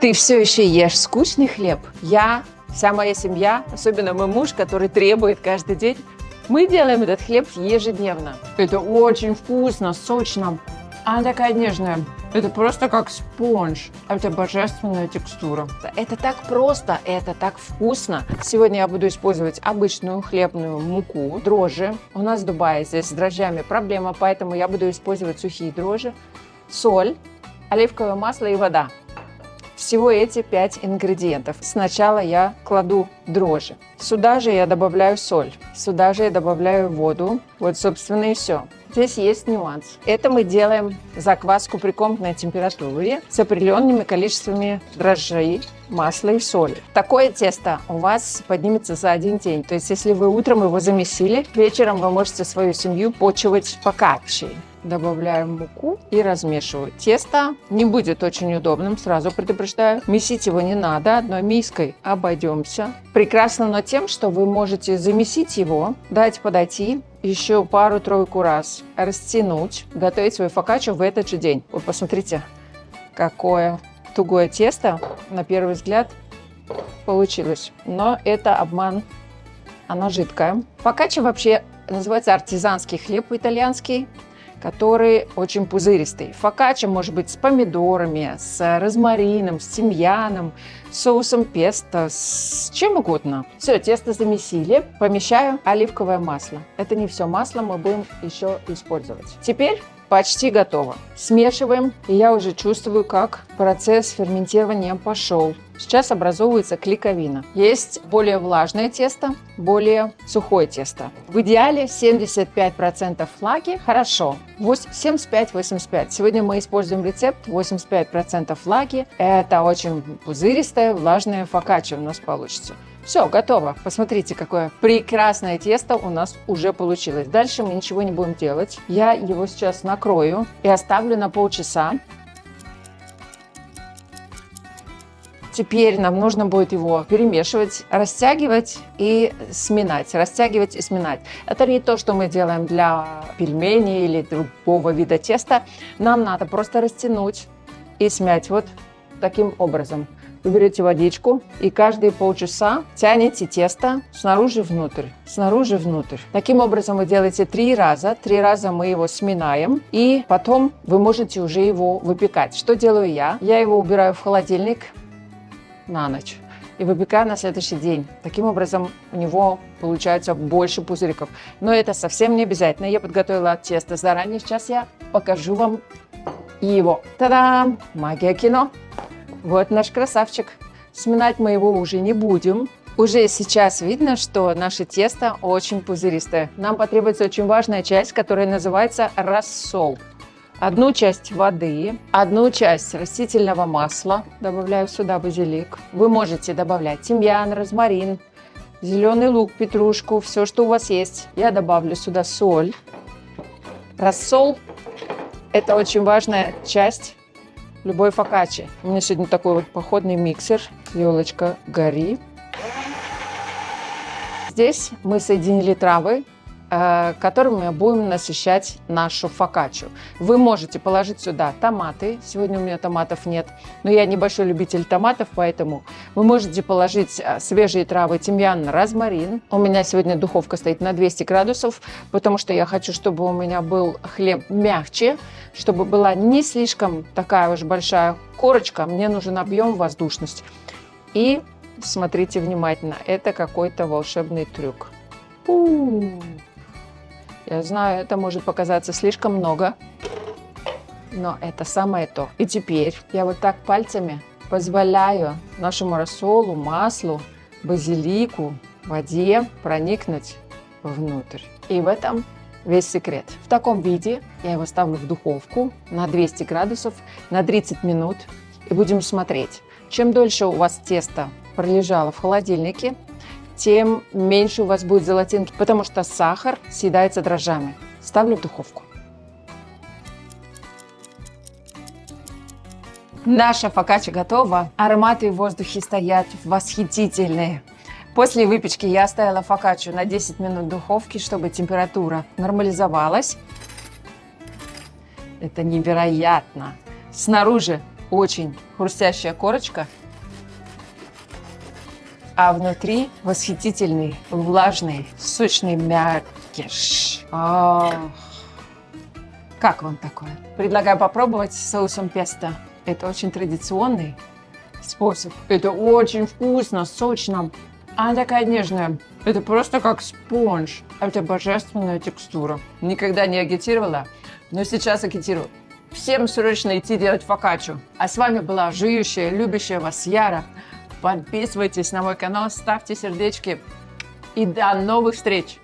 Ты все еще ешь скучный хлеб? Я, вся моя семья, особенно мой муж, который требует каждый день, мы делаем этот хлеб ежедневно. Это очень вкусно, сочно. Она такая нежная. Это просто как спонж. Это божественная текстура. Это так просто, это так вкусно. Сегодня я буду использовать обычную хлебную муку, дрожжи. У нас в Дубае здесь с дрожжами проблема, поэтому я буду использовать сухие дрожжи, соль, оливковое масло и вода. Всего эти 5 ингредиентов. Сначала я кладу дрожжи. Сюда же я добавляю соль. Сюда же я добавляю воду. Вот, собственно, и все. Здесь есть нюанс. Это мы делаем закваску при комнатной температуре с определенными количествами дрожжей, масла и соли. Такое тесто у вас поднимется за один день. То есть, если вы утром его замесили, вечером вы можете свою семью почивать фокаччей. Добавляем муку и размешиваю. Тесто не будет очень удобным, сразу предупреждаю. Месить его не надо, одной миской обойдемся. Прекрасно, но тем, что вы можете замесить его, дать подойти еще пару-тройку раз, растянуть, готовить свою фокаччу в этот же день. Вот посмотрите, какое тугое тесто, на первый взгляд, получилось. Но это обман, оно жидкое. Фокачча вообще называется артизанский хлеб по-итальянски, который очень пузыристый. Фокачча может быть с помидорами, с розмарином, с тимьяном, с соусом песто, с чем угодно. Все, тесто замесили. Помещаю оливковое масло. Это не все масло, мы будем еще использовать. Теперь почти готово. Смешиваем, и я уже чувствую, как процесс ферментирования пошел. Сейчас образовывается клейковина. Есть более влажное тесто, более сухое тесто. В идеале 75% влаги, хорошо. 75-85. Сегодня мы используем рецепт 85% влаги. Это очень пузыристое, влажное фокачча у нас получится. Все, готово. Посмотрите, какое прекрасное тесто у нас уже получилось. Дальше мы ничего не будем делать. Я его сейчас накрою и оставлю на полчаса. Теперь нам нужно будет его перемешивать, растягивать и сминать. Растягивать и сминать. Это не то, что мы делаем для пельменей или другого вида теста. Нам надо просто растянуть и смять вот таким образом. Вы берете водичку и каждые полчаса тянете тесто снаружи внутрь, снаружи внутрь. Таким образом вы делаете 3 раза. 3 раза мы его сминаем, и потом вы можете уже его выпекать. Что делаю я? Я его убираю в холодильник на ночь и выпекаю на следующий день. Таким образом у него получается больше пузырьков. Но это совсем не обязательно. Я подготовила тесто заранее. Сейчас я покажу вам его. Та-дам! Магия кино! Вот наш красавчик. Сминать мы его уже не будем. Уже сейчас видно, что наше тесто очень пузыристое. Нам потребуется очень важная часть, которая называется рассол. 1 часть воды, 1 часть растительного масла. Добавляю сюда базилик. Вы можете добавлять тимьян, розмарин, зеленый лук, петрушку, все, что у вас есть. Я добавлю сюда соль. Рассол – это очень важная часть любой фокаччи. У меня сегодня такой вот походный миксер. Елочка, гори. Здесь мы соединили травы, которыми мы будем насыщать нашу фокаччу. Вы можете положить сюда томаты. Сегодня у меня томатов нет, но я небольшой любитель томатов, поэтому вы можете положить свежие травы, тимьян, розмарин. У меня сегодня духовка стоит на 200 градусов, потому что я хочу, чтобы у меня был хлеб мягче, чтобы была не слишком такая уж большая корочка. Мне нужен объем, воздушность. И смотрите внимательно, это какой-то волшебный трюк. Я знаю, это может показаться слишком много, но это самое то. И теперь я вот так пальцами позволяю нашему рассолу, маслу, базилику, воде проникнуть внутрь. И в этом весь секрет. В таком виде я его ставлю в духовку на 200 градусов на 30 минут и будем смотреть. Чем дольше у вас тесто пролежало в холодильнике, тем меньше у вас будет золотинки, потому что сахар съедается дрожжами. Ставлю в духовку. Наша фокачча готова. Ароматы в воздухе стоят восхитительные. После выпечки я оставила фокаччу на 10 минут в духовке, чтобы температура нормализовалась. Это невероятно. Снаружи Очень хрустящая корочка, а внутри восхитительный, влажный, сочный мякиш. Как вам такое? Предлагаю попробовать с соусом песто. Это очень традиционный способ. Это очень вкусно, сочно. Она такая нежная. Это просто как спонж. Это божественная текстура. Никогда не агитировала, но сейчас агитирую. Всем срочно идти делать фокаччо. А с вами была жующая, любящая вас Яра. Подписывайтесь на мой канал, ставьте сердечки. И до новых встреч!